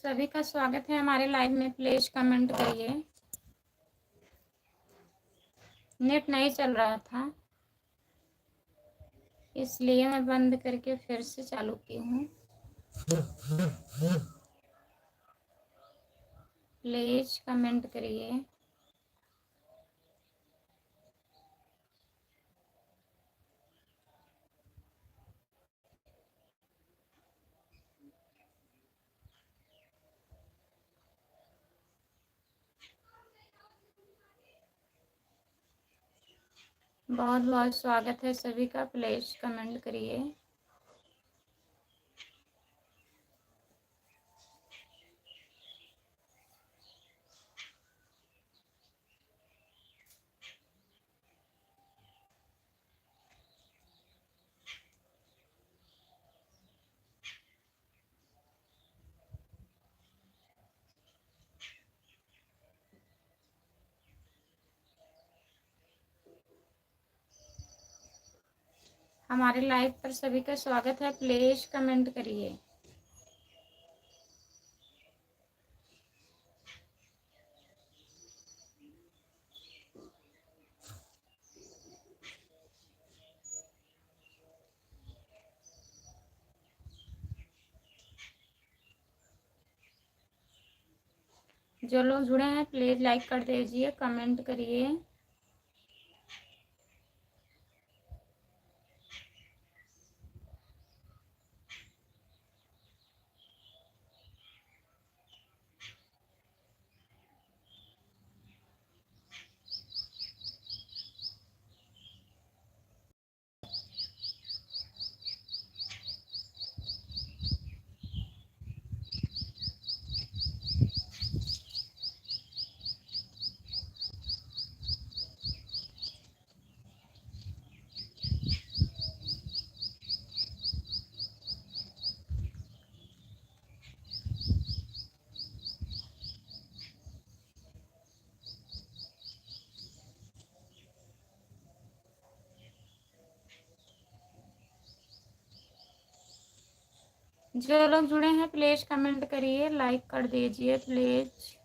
सभी का स्वागत है हमारे लाइव में। प्लीज कमेंट करिए। नेट नहीं चल रहा था इसलिए मैं बंद करके फिर से चालू की हूँ। प्लीज कमेंट करिए। बहुत बहुत स्वागत है सभी का। प्लीज कमेंट करिए। हमारे लाइव पर सभी का स्वागत है। प्लीज कमेंट करिए। जो लोग जुड़े हैं प्लीज लाइक कर दीजिए, कमेंट करिए। जो लोग जुड़े हैं प्लीज कमेंट करिए, लाइक कर दीजिए प्लीज।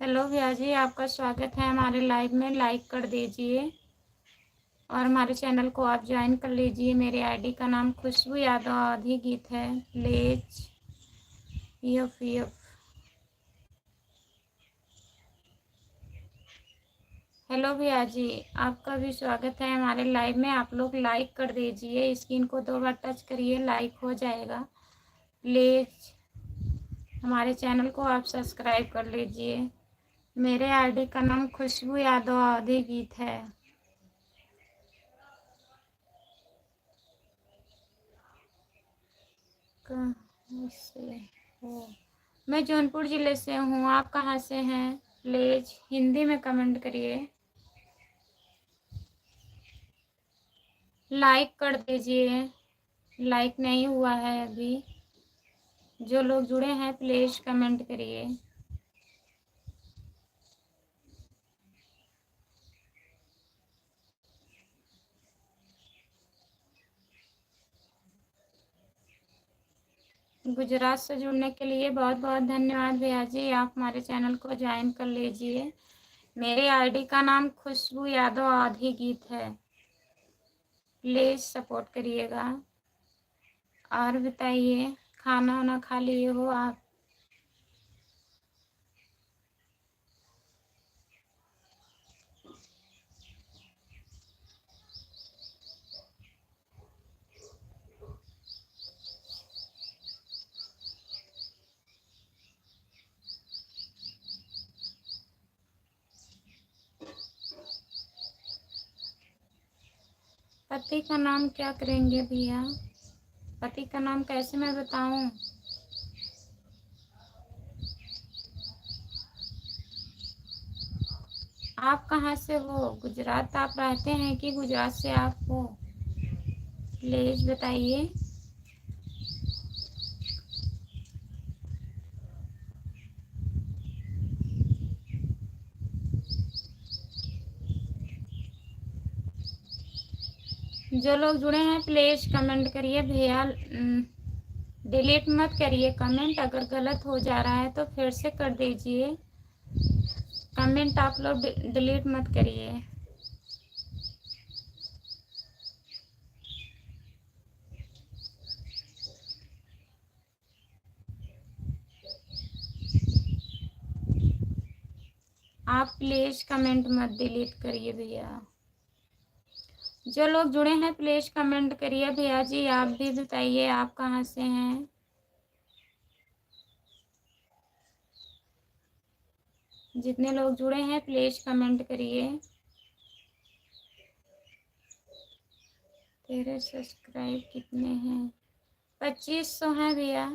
हेलो भैया जी, आपका स्वागत है हमारे लाइव में। लाइक कर दीजिए और हमारे चैनल को आप ज्वाइन कर लीजिए। मेरे आईडी का नाम खुशबू यादव आधी गीत है। Please F F. हेलो भैया जी, आपका भी स्वागत है हमारे लाइव में। आप लोग लाइक कर दीजिए, स्क्रीन को 2 बार टच करिए, लाइक हो जाएगा। प्लीज हमारे चैनल को आप सब्सक्राइब कर लीजिए। मेरे आईडी का नाम खुशबू यादव आधी गीत है। कहाँ से हो? मैं जौनपुर ज़िले से हूँ। आप कहाँ से हैं? प्लीज हिंदी में कमेंट करिए। लाइक कर दीजिए, लाइक नहीं हुआ है अभी। जो लोग जुड़े हैं प्लीज कमेंट करिए। गुजरात से जुड़ने के लिए बहुत बहुत धन्यवाद भैया जी। आप हमारे चैनल को ज्वाइन कर लीजिए। मेरे आईडी का नाम खुशबू यादव आधी गीत है। प्लीज सपोर्ट करिएगा। और बताइए, खाना वाना खा लिए हो आप? पति का नाम क्या करेंगे भैया? पति का नाम कैसे मैं बताऊं? आप कहाँ से हो? गुजरात आप रहते हैं कि गुजरात से आप हो? प्लीज बताइए। जो लोग जुड़े हैं प्लीज कमेंट करिए भैया। डिलीट मत करिए कमेंट, अगर गलत हो जा रहा है तो फिर से कर दीजिए। कमेंट आप लोग डिलीट मत करिए। आप प्लीज कमेंट मत डिलीट करिए भैया। जो लोग जुड़े हैं प्लीज कमेंट करिए। भैया जी आप भी बताइए आप कहाँ से हैं। जितने लोग जुड़े हैं प्लीज कमेंट करिए। तेरे सब्सक्राइब कितने हैं? 2500 हैं भैया।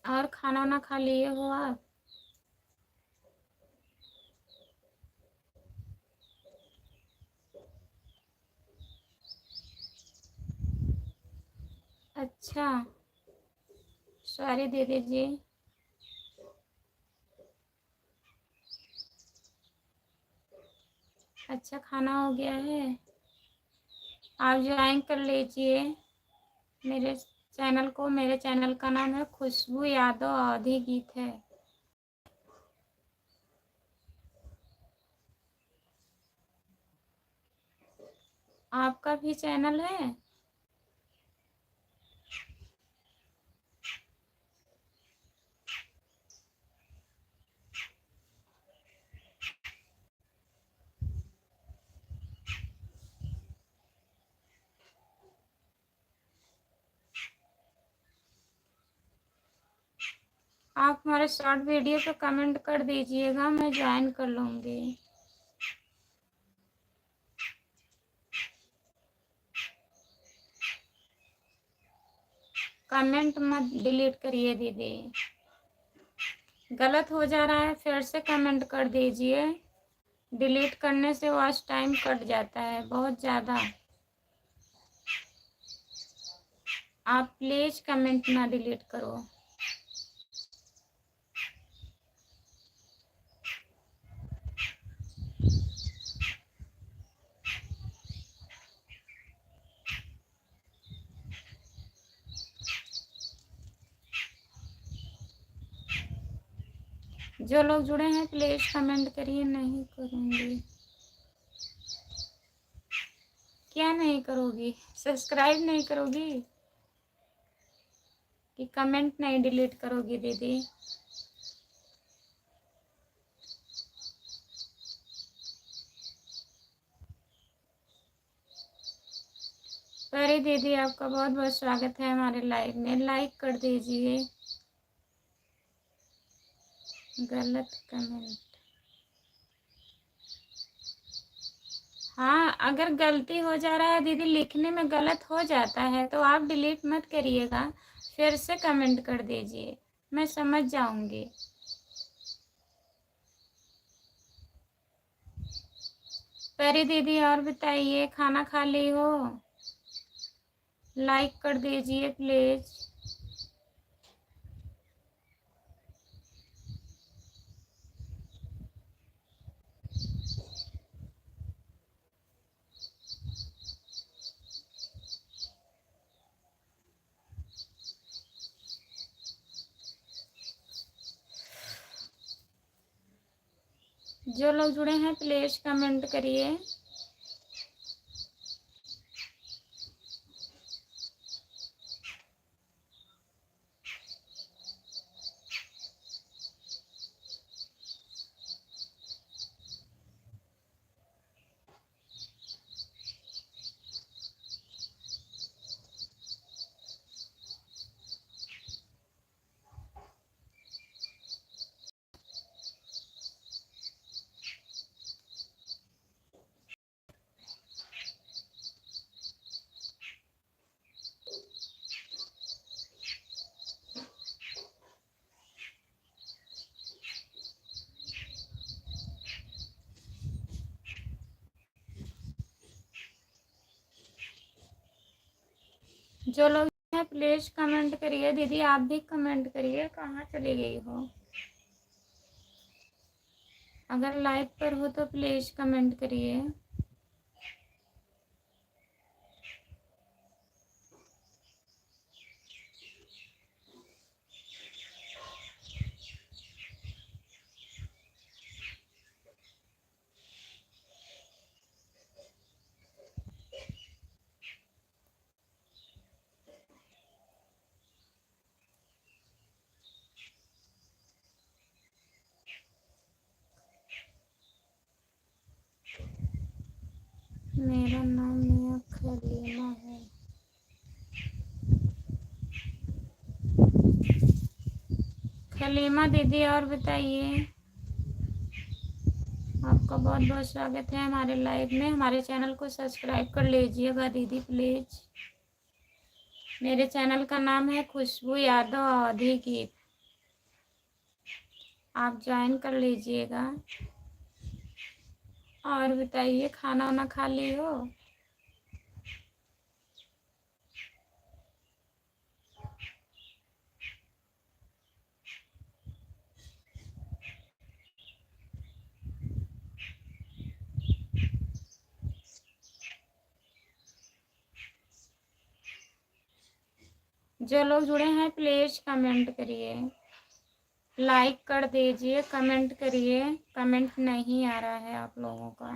और खाना वाना खा लिए हो आप? अच्छा, सॉरी दे दीजिए। अच्छा खाना हो गया है। आप ज्वाइन कर लीजिए मेरे चैनल को। मेरे चैनल का नाम है खुशबू यादव अवधी गीत है। आपका भी चैनल है? आप हमारे शॉर्ट वीडियो पे कमेंट कर दीजिएगा, मैं ज्वाइन कर लूँगी। कमेंट मत डिलीट करिए दीदी, गलत हो जा रहा है फिर से कमेंट कर दीजिए। डिलीट करने से वॉच टाइम कट जाता है बहुत ज़्यादा। आप प्लीज़ कमेंट ना डिलीट करो। जो लोग जुड़े हैं प्लीज़ कमेंट करिए। नहीं करूँगी? क्या नहीं करोगी? सब्सक्राइब नहीं करोगी कि कमेंट नहीं डिलीट करोगी दीदी? अरे दीदी आपका बहुत बहुत स्वागत है हमारे लाइव में। लाइक कर दीजिए। गलत कमेंट, हाँ अगर गलती हो जा रहा है दीदी, लिखने में गलत हो जाता है तो आप डिलीट मत करिएगा, फिर से कमेंट कर दीजिए, मैं समझ जाऊंगी। परी दीदी और बताइए खाना खा ली हो? लाइक कर दीजिए प्लीज। जो लोग जुड़े हैं प्लीज कमेंट करिए। जो लोग हैं प्लीज कमेंट करिए। दीदी आप भी कमेंट करिए, कहाँ चली गई हो? अगर लाइव पर हो तो प्लीज़ कमेंट करिए। मेरा नाम मिया खलीमा है। खलीमा दीदी, और बताइए। आपका बहुत बहुत स्वागत है हमारे लाइव में। हमारे चैनल को सब्सक्राइब कर लीजिएगा दीदी प्लीज़। मेरे चैनल का नाम है खुशबू यादव अवधी गीत। आप ज्वाइन कर लीजिएगा। और बताइए, खाना वाना खा ली हो? जो लोग जुड़े हैं प्लीज़ कमेंट करिए, लाइक कर दीजिए, कमेंट करिए। कमेंट नहीं आ रहा है आप लोगों का।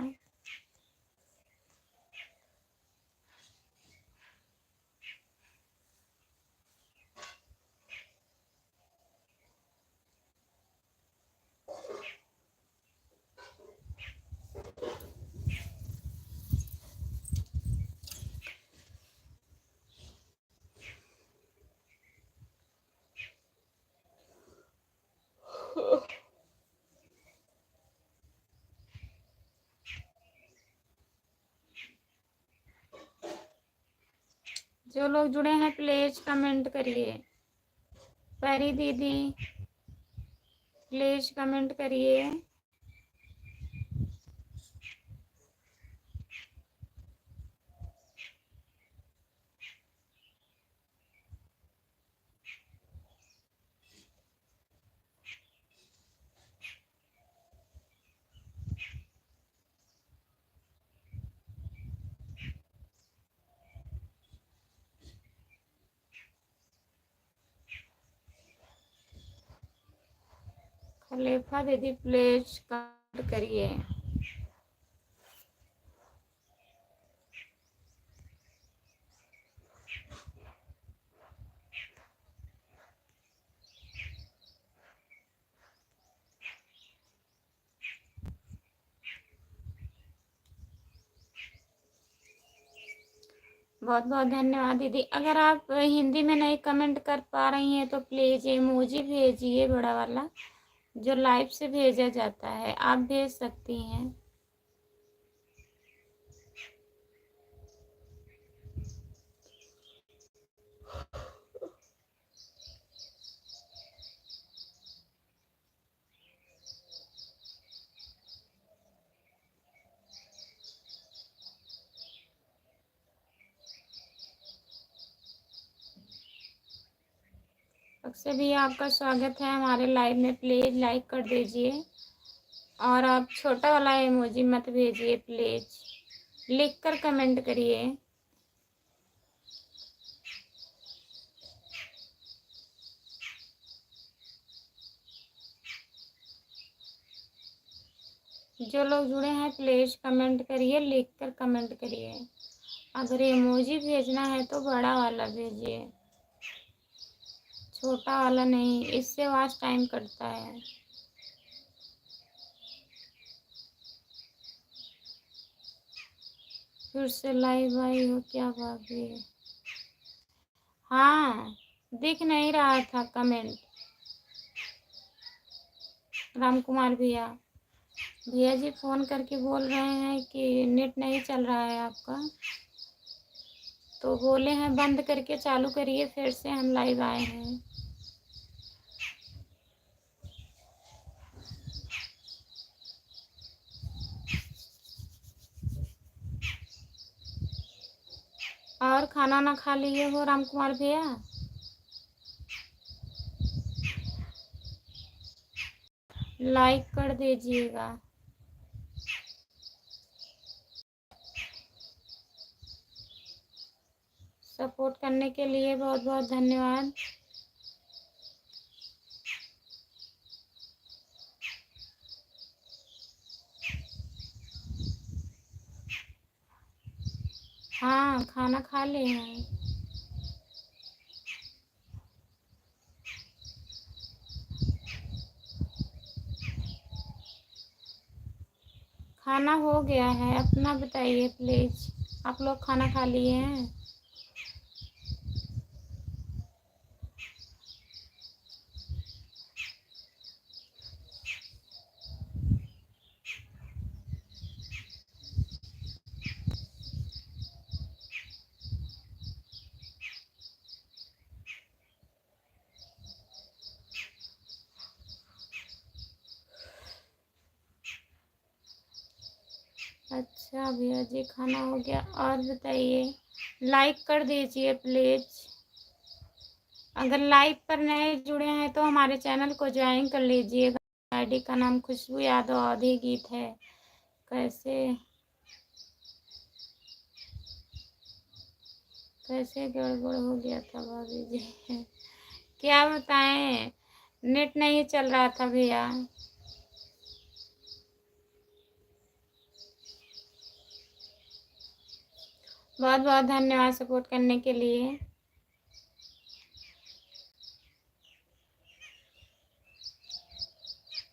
जो लोग जुड़े हैं प्लीज़ कमेंट करिए। परी दीदी प्लीज़ कमेंट करिए। खलीफा दीदी प्लीज़ कमेंट करिए। बहुत बहुत धन्यवाद दीदी। अगर आप हिंदी में नहीं कमेंट कर पा रही हैं तो प्लीज़ इमोजी भेजिए, बड़ा वाला जो लाइव से भेजा जाता है, आप भेज सकती हैं। अक्सर भी आपका स्वागत है हमारे लाइव में। प्लीज़ लाइक कर दीजिए और आप छोटा वाला इमोजी मत भेजिए प्लीज़, लिख कर कमेंट करिए। जो लोग जुड़े हैं प्लीज़ कमेंट करिए, लिख कर कमेंट करिए। अगर इमोजी भेजना है तो बड़ा वाला भेजिए, छोटा वाला नहीं, इससे वास्ट टाइम कटता है। फिर से लाइव आई हो क्या भाभी? हाँ, दिख नहीं रहा था कमेंट। राम कुमार भैया, भैया जी फ़ोन करके बोल रहे हैं कि नेट नहीं चल रहा है आपका, तो बोले हैं बंद करके चालू करिए, फिर से हम लाइव आए हैं। और खाना ना खा लिए हो राम कुमार भैया? लाइक कर दीजिएगा। सपोर्ट करने के लिए बहुत बहुत धन्यवाद। हाँ, खाना खा लिए हैं। खाना हो गया है, अपना बताइए प्लीज़। आप लोग खाना खा लिए हैं? अच्छा भैया जी, खाना हो गया। और बताइए, लाइक कर दीजिए प्लीज़। अगर लाइव पर नए जुड़े हैं तो हमारे चैनल को ज्वाइन कर लीजिएगा। आईडी का नाम खुशबू यादव आधे गीत है। कैसे गड़बड़ हो गया था भाभी जी? क्या बताएं, नेट नहीं चल रहा था भैया। बहुत बहुत धन्यवाद सपोर्ट करने के लिए।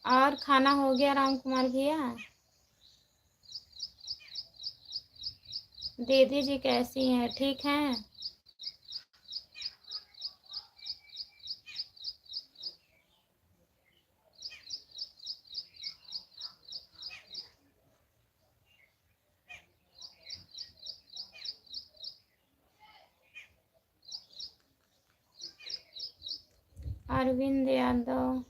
और खाना हो गया राम कुमार भैया? दीदी जी कैसी हैं, ठीक हैं? अरविंद यादव,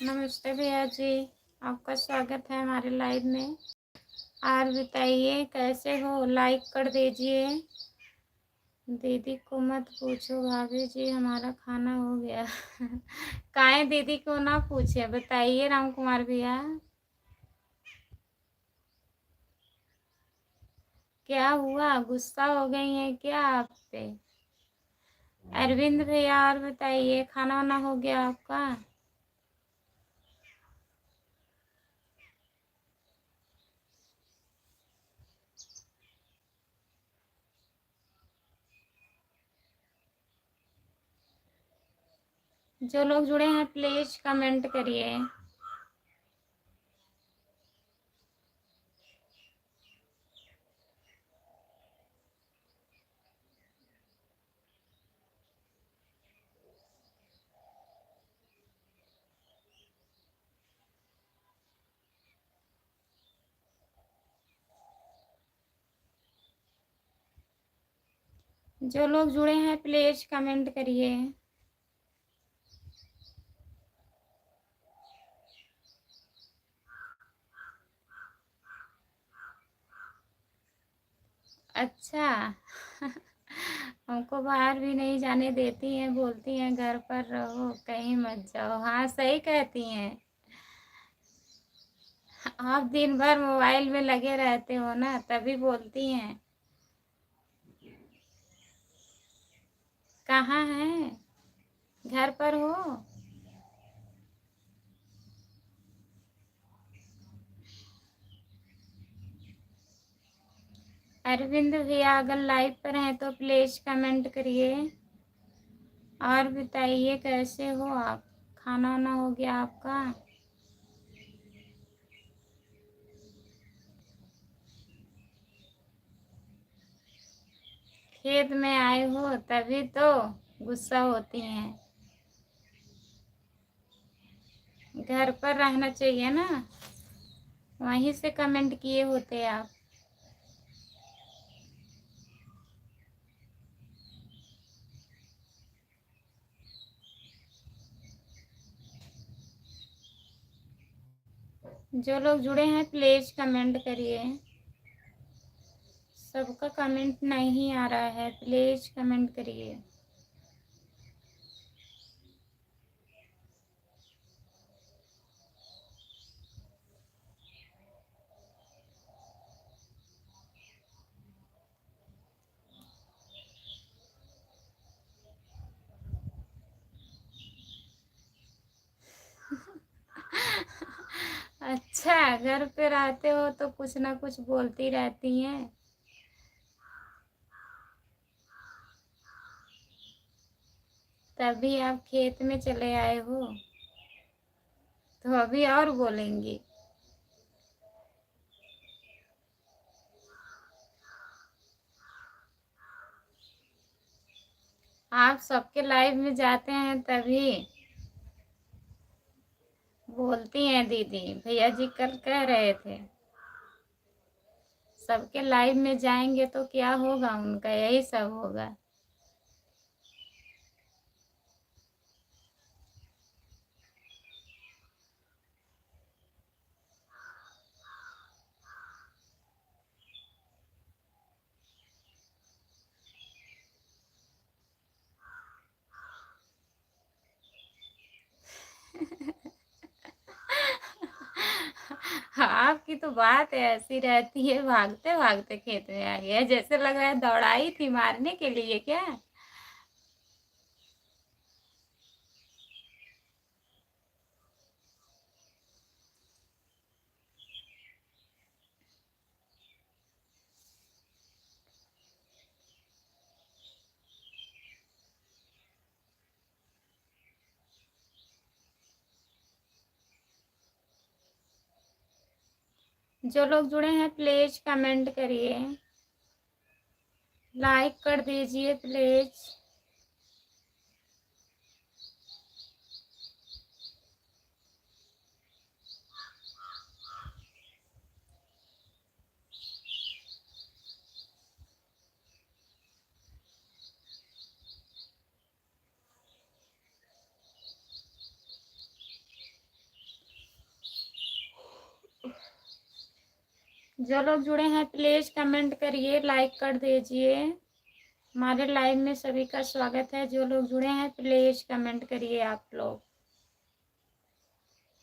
नमस्ते भैया जी, आपका स्वागत है हमारे लाइव में। और बताइए कैसे हो, लाइक कर दीजिए। दीदी को मत पूछो भाभी जी, हमारा खाना हो गया। काहे दीदी को ना पूछे, बताइए राम कुमार भैया। क्या हुआ, गुस्सा हो गई हैं क्या आप पे? अरविंद भैया और बताइए, खाना वाना हो गया आपका? जो लोग जुड़े हैं प्लीज कमेंट करिए। जो लोग जुड़े हैं प्लीज कमेंट करिए। अच्छा। हमको बाहर भी नहीं जाने देती हैं, बोलती हैं घर पर रहो, कहीं मत जाओ। हाँ सही कहती हैं। आप दिन भर मोबाइल में लगे रहते हो ना, तभी बोलती हैं। कहाँ हैं, घर पर हो? अरविंद भैया अगर लाइव पर हैं तो प्लीज कमेंट करिए। और बताइए कैसे हो आप, खाना वाना हो गया आपका? खेत में आए हो तभी तो गुस्सा होती हैं। घर पर रहना चाहिए ना, वहीं से कमेंट किए होते आप। जो लोग जुड़े हैं प्लीज कमेंट करिए। सबका कमेंट नहीं आ रहा है, प्लीज कमेंट करिए। अच्छा, घर पे रहते हो तो कुछ ना कुछ बोलती रहती हैं। तभी आप खेत में चले आए हो, तो अभी और बोलेंगी। आप सबके लाइव में जाते हैं तभी बोलती हैं दीदी। भैया जी कल कह रहे थे सबके लाइव में जाएंगे तो क्या होगा, उनका यही सब होगा। आपकी तो बात ऐसी रहती है, भागते भागते खेत में आ गया, जैसे लग रहा है दौड़ाई थी मारने के लिए क्या। जो लोग जुड़े हैं प्लीज कमेंट करिए, लाइक कर दीजिए प्लीज। जो लोग जुड़े हैं प्लीज कमेंट करिए, लाइक कर दीजिए। हमारे लाइव में सभी का स्वागत है। जो लोग जुड़े हैं प्लीज कमेंट करिए। आप लोग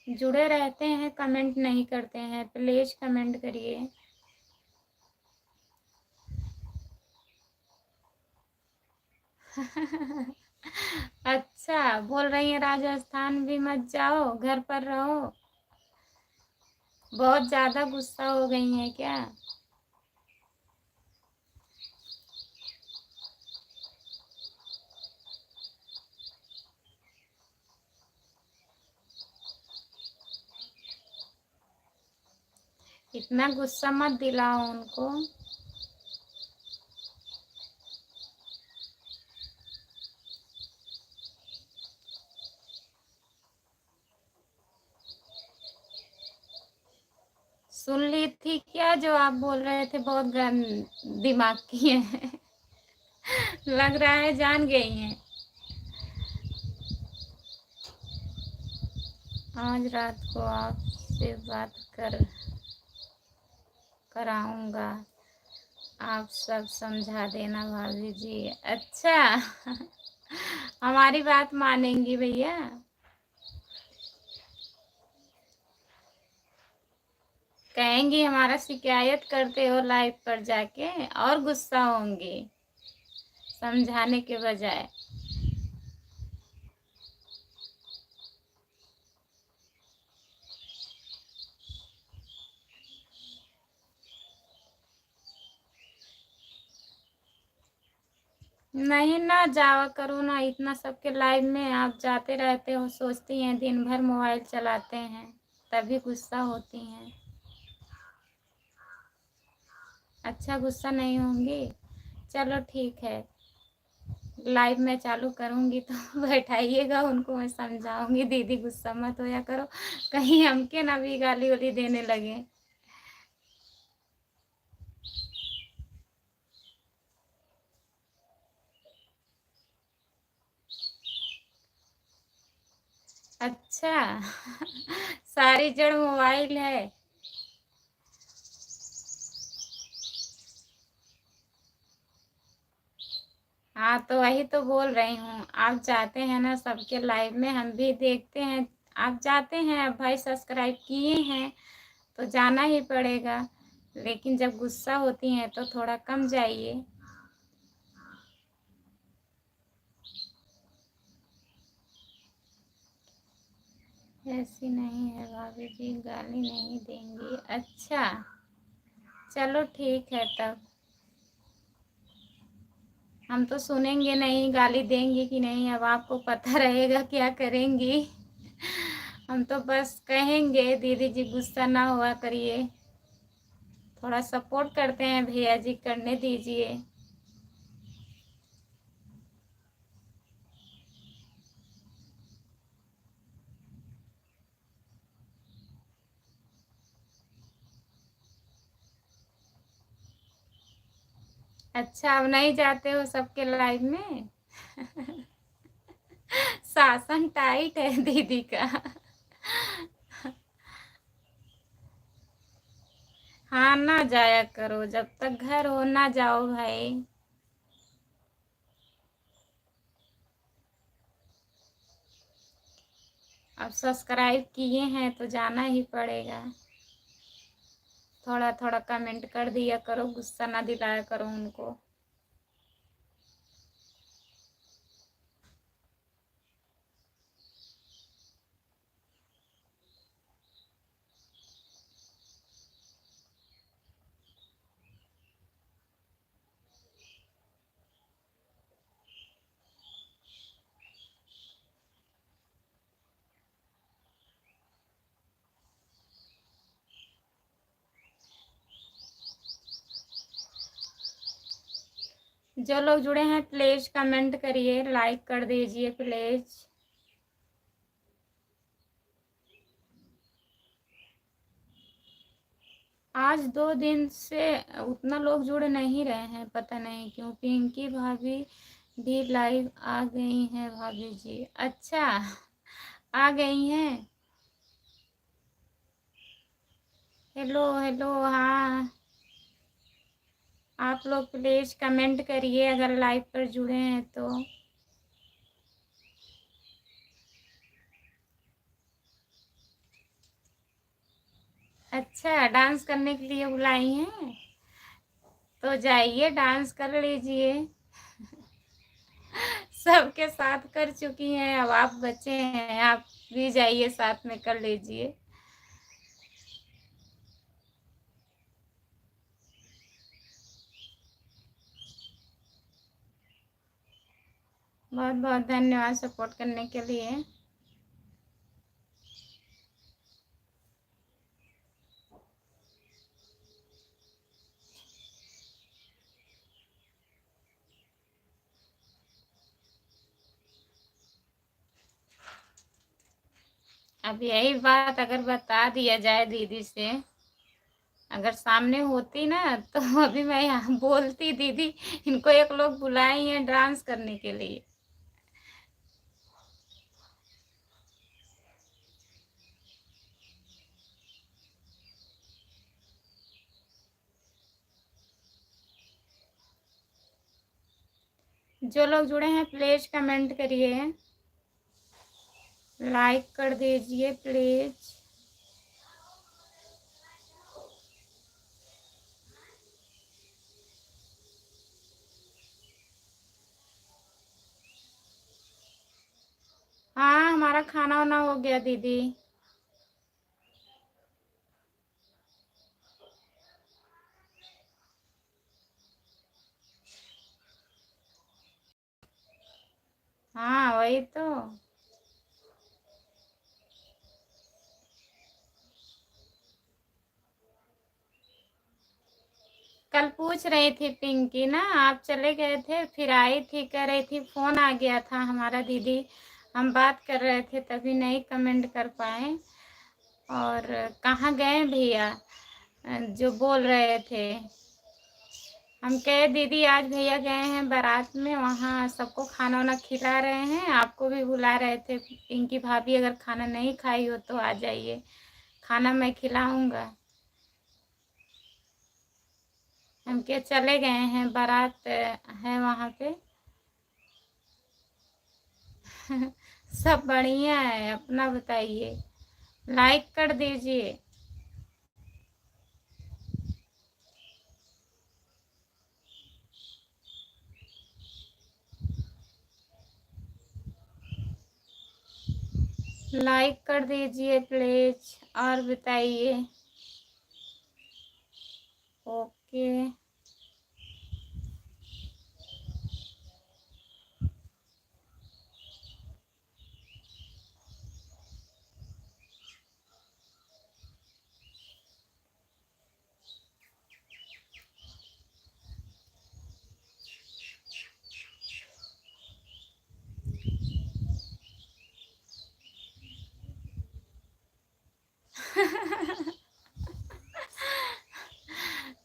जुड़े रहते हैं, कमेंट नहीं करते हैं, प्लीज कमेंट करिए। अच्छा, बोल रही हैं राजस्थान भी मत जाओ, घर पर रहो। बहुत ज्यादा गुस्सा हो गई हैं क्या? इतना गुस्सा मत दिलाओ उनको। सुन ली थी क्या जो आप बोल रहे थे? बहुत दिमाग की है। लग रहा है जान गई हैं। आज रात को आपसे बात कराऊंगा, आप सब समझा देना भाभी जी। अच्छा। हमारी बात मानेंगी भैया? कहेंगी हमारा शिकायत करते हो लाइव पर जाके, और गुस्सा होंगी समझाने के बजाय। नहीं ना जावा करो ना, इतना सबके लाइव में आप जाते रहते हो, सोचती हैं दिन भर मोबाइल चलाते हैं, तभी गुस्सा होती हैं। अच्छा, गुस्सा नहीं होंगी? चलो ठीक है, लाइव में चालू करूंगी तो बैठाइएगा, उनको मैं समझाऊंगी दीदी गुस्सा मत होया करो, कहीं हमके ना भी गाली वाली देने लगे। अच्छा। सारी जड़ मोबाइल है। हाँ, तो वही तो बोल रही हूँ, आप जाते हैं ना सबके लाइव में, हम भी देखते हैं। आप जाते हैं, अब भाई सब्सक्राइब किए हैं तो जाना ही पड़ेगा, लेकिन जब गुस्सा होती हैं तो थोड़ा कम जाइए। ऐसी नहीं है भाभी जी, गाली नहीं देंगी। अच्छा, चलो ठीक है तब। हम तो सुनेंगे नहीं गाली देंगी कि नहीं, अब आपको पता रहेगा क्या करेंगी। हम तो बस कहेंगे दीदी जी गुस्सा ना हुआ करिए, थोड़ा सपोर्ट करते हैं भैया जी, करने दीजिए। अच्छा, अब नहीं जाते हो सबके लाइव में? शासन टाइट है दीदी का। हाँ, ना जाया करो, जब तक घर हो ना जाओ भाई। अब सब्सक्राइब किए हैं तो जाना ही पड़ेगा। थोड़ा थोड़ा कमेंट कर दिया करो, गुस्सा ना दिलाया करो उनको। जो लोग जुड़े हैं प्लीज कमेंट करिए, लाइक कर दीजिए प्लीज। आज 2 दिन से उतना लोग जुड़ नहीं रहे हैं, पता नहीं क्यों। पिंकी भाभी भी लाइव आ गई हैं भाभी जी। अच्छा, आ गई हैं। हेलो हेलो, हाँ। आप लोग प्लीज कमेंट करिए अगर लाइव पर जुड़े हैं तो। अच्छा, डांस करने के लिए बुलाई हैं, तो जाइए डांस कर लीजिए। सबके साथ कर चुकी हैं, अब आप बचे हैं, आप भी जाइए साथ में कर लीजिए। बहुत बहुत धन्यवाद सपोर्ट करने के लिए। अब यही बात अगर बता दिया जाए दीदी से, अगर सामने होती ना तो अभी मैं यहाँ बोलती दीदी इनको एक लोग बुलाई हैं डांस करने के लिए। जो लोग जुड़े हैं प्लीज कमेंट करिए, लाइक कर दीजिए प्लीज। हाँ, हमारा खाना वाना हो गया दीदी। हाँ, वही तो। कल पूछ रही थी पिंकी ना, आप चले गए थे, फिर आई थी, कह रही थी फोन आ गया था हमारा दीदी, हम बात कर रहे थे तभी नहीं कमेंट कर पाए। और कहाँ गए भैया जो बोल रहे थे। हम कहे दीदी आज भैया गए हैं बारात में, वहाँ सबको खाना वाना खिला रहे हैं, आपको भी बुला रहे थे। पिंकी भाभी अगर खाना नहीं खाई हो तो आ जाइए, खाना मैं खिलाऊंगा। हम के चले गए हैं, बारात है वहाँ पे। सब बढ़िया है, अपना बताइए, लाइक कर दीजिए। लाइक कर दीजिए प्लीज और बताइए। ओके।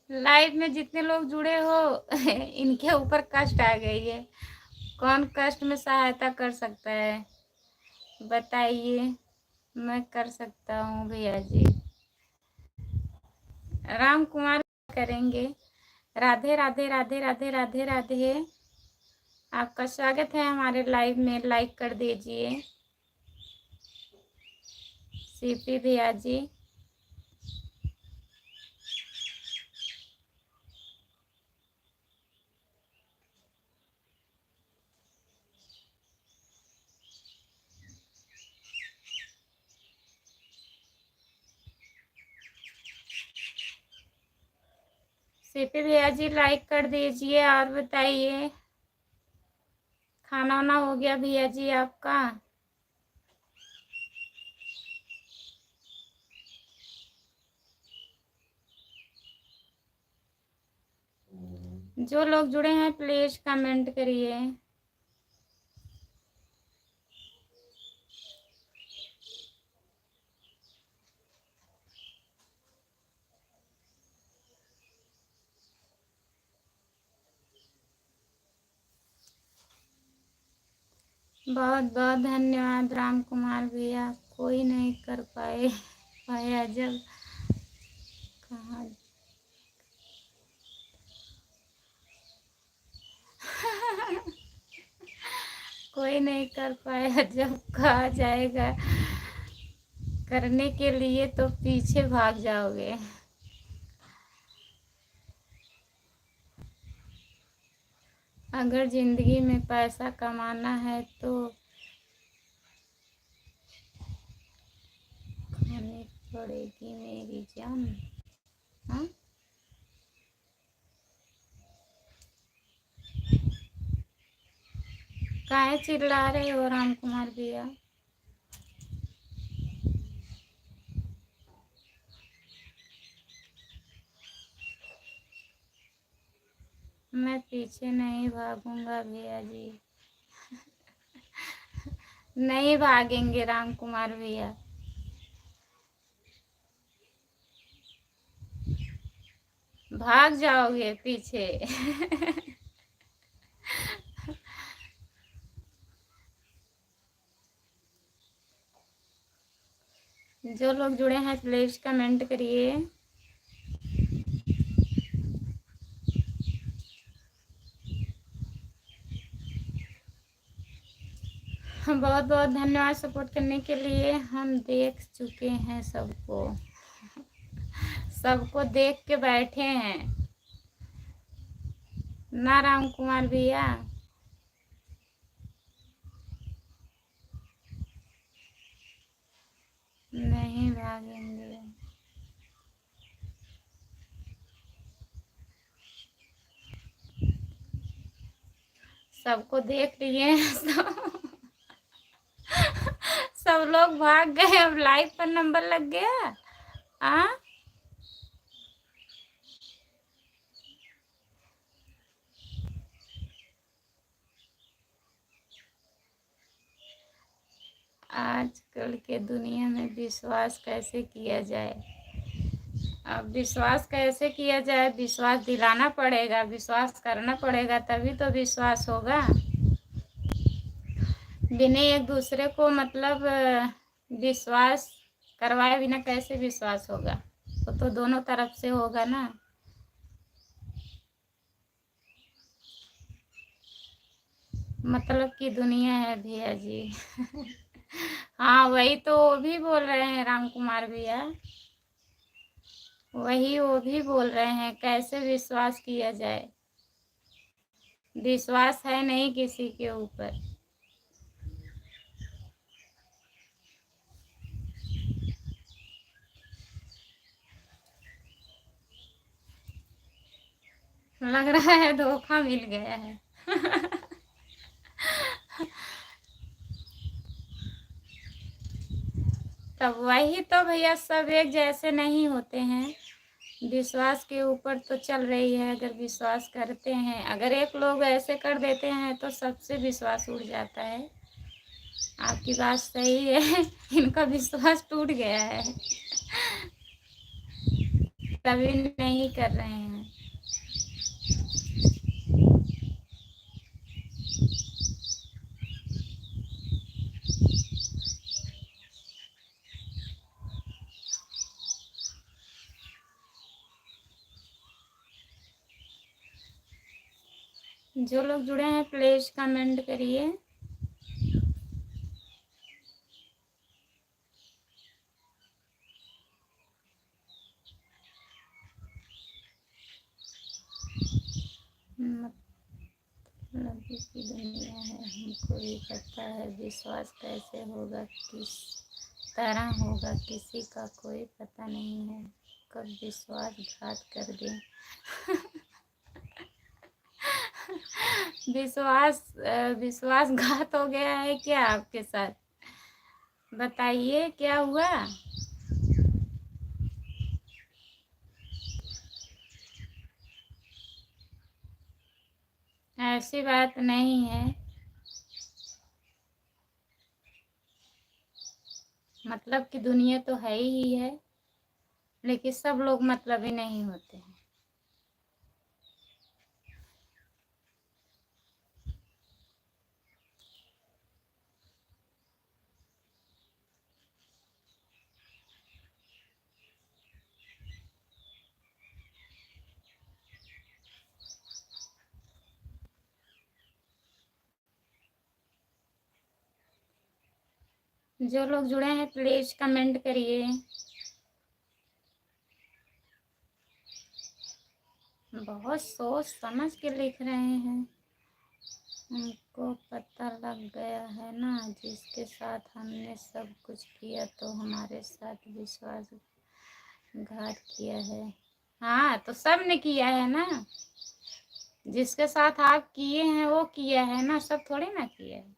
लाइव में जितने लोग जुड़े हो इनके ऊपर कष्ट आ गई है। कौन कष्ट में सहायता कर सकता है बताइए। मैं कर सकता हूँ भैया जी। राम कुमार करेंगे। राधे राधे राधे राधे राधे राधे। आपका स्वागत है हमारे लाइव में। लाइक कर दीजिए सीपी भैया जी। सीपी भैया जी लाइक कर दीजिए और बताइए। खाना वाना हो गया भैया जी आपका? जो लोग जुड़े हैं प्लीज कमेंट करिए। बहुत बहुत धन्यवाद राम कुमार भैया। कोई नहीं कर पाया जब कहा कोई नहीं कर पाया जब कहा जाएगा करने के लिए तो पीछे भाग जाओगे। अगर जिंदगी में पैसा कमाना है तो खानी पड़ेगी मेरी जान। हाँ काहे चिल्ला रहे हो राम कुमार भैया? मैं पीछे नहीं भागूंगा भैया जी। नहीं भागेंगे राम कुमार भैया। भाग जाओगे पीछे। जो लोग जुड़े हैं प्लीज कमेंट करिए। बहुत बहुत धन्यवाद सपोर्ट करने के लिए। हम देख चुके हैं सबको। सबको देख के बैठे हैं ना राम कुमार भैया। नहीं भागेंगे। सबको देख लिए सब लोग भाग गए। अब लाइव पर नंबर लग गया। आ आजकल के दुनिया में विश्वास कैसे किया जाए? अब विश्वास कैसे किया जाए? विश्वास दिलाना पड़ेगा, विश्वास करना पड़ेगा, तभी तो विश्वास होगा। बिना एक दूसरे को मतलब विश्वास करवाए बिना कैसे विश्वास होगा? वो तो दोनों तरफ से होगा ना। मतलब की दुनिया है भैया जी। हाँ वही तो वो भी बोल रहे हैं राम कुमार भैया। वही वो भी बोल रहे हैं कैसे विश्वास किया जाए। विश्वास है नहीं किसी के ऊपर। लग रहा है धोखा मिल गया है। तब वही तो भैया, सब एक जैसे नहीं होते हैं। विश्वास के ऊपर तो चल रही है। अगर विश्वास करते हैं, अगर एक लोग ऐसे कर देते हैं तो सबसे विश्वास उड़ जाता है। आपकी बात सही है। इनका विश्वास टूट गया है, तभी नहीं कर रहे हैं। जो लोग जुड़े हैं प्लीज कमेंट करिए। मतलब की दुनिया है, हमको भी पता है विश्वास कैसे होगा, किस तरह होगा, किसी का कोई पता नहीं है कब विश्वासघात कर दे। विश्वासघात हो गया है क्या आपके साथ? बताइए क्या हुआ। ऐसी बात नहीं है, मतलब की दुनिया तो है ही है, लेकिन सब लोग मतलबी नहीं होते हैं। जो लोग जुड़े हैं प्लीज कमेंट करिए। बहुत सोच समझ के लिख रहे हैं। उनको पता लग गया है ना, जिसके साथ हमने सब कुछ किया तो हमारे साथ विश्वासघात किया है। हाँ तो सब ने किया है ना, जिसके साथ आप किए हैं वो किया है ना, सब थोड़ी ना किया है।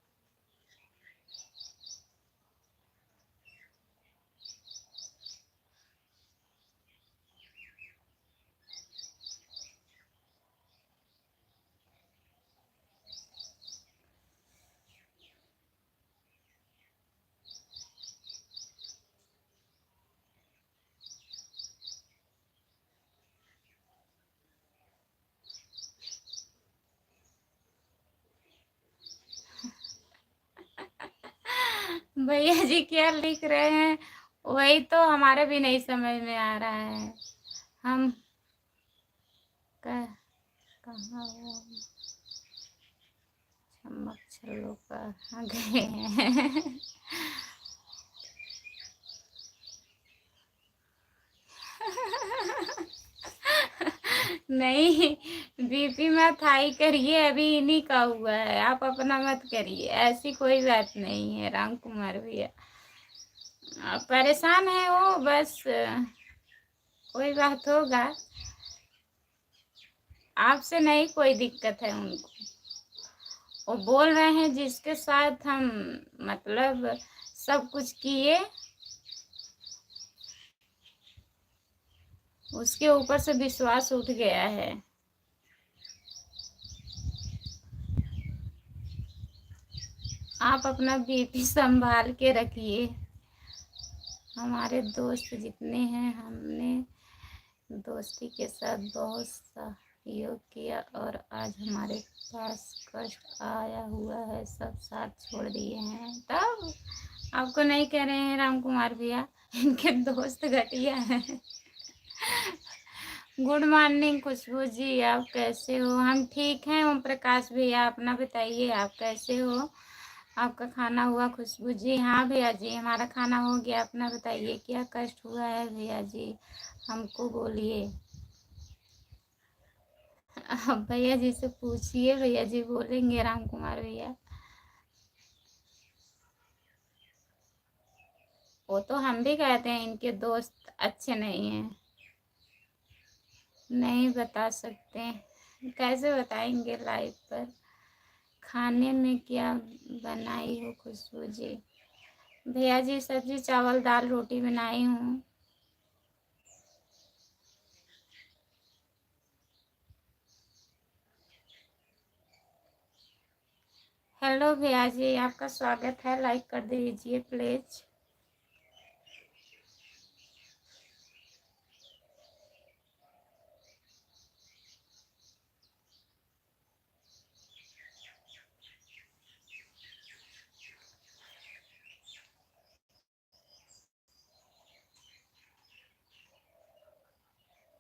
भैया जी क्या लिख रहे हैं, वही तो हमारे भी नहीं समझ में आ रहा है। हम कहाँ वो चमक छल्लो कहाँ गए हैं। नहीं, बीपी मत हाई करिए, अभी इन्हीं का हुआ है, आप अपना मत करिए, ऐसी कोई बात नहीं है राम कुमार भैया। परेशान है वो बस, कोई बात होगा, आपसे नहीं कोई दिक्कत है उनको। वो बोल रहे हैं जिसके साथ हम मतलब सब कुछ किए, उसके ऊपर से विश्वास उठ गया है। आप अपना बीपी संभाल के रखिए। हमारे दोस्त जितने हैं, हमने दोस्ती के साथ बहुत सहयोग किया और आज हमारे पास कष्ट आया हुआ है, सब साथ छोड़ दिए हैं। तब आपको नहीं कह रहे हैं राम कुमार भैया, इनके दोस्त घटिया हैं। गुड मॉर्निंग खुशबू जी, आप कैसे हो? हम ठीक हैं। ओम प्रकाश भैया अपना बताइए, आप कैसे हो? आपका खाना हुआ खुशबू जी? हाँ भैया जी हमारा खाना हो गया, अपना बताइए क्या कष्ट हुआ है भैया जी, हमको बोलिए। अब भैया जी से पूछिए, भैया जी बोलेंगे राम कुमार भैया। वो तो हम भी कहते हैं इनके दोस्त अच्छे नहीं हैं, नहीं बता सकते। कैसे बताएंगे लाइव पर। खाने में क्या बनाई हो खुशबू जी? भैया जी सब्जी चावल दाल रोटी बनाई हूँ। हेलो भैया जी, आपका स्वागत है, लाइक कर दीजिए प्लीज।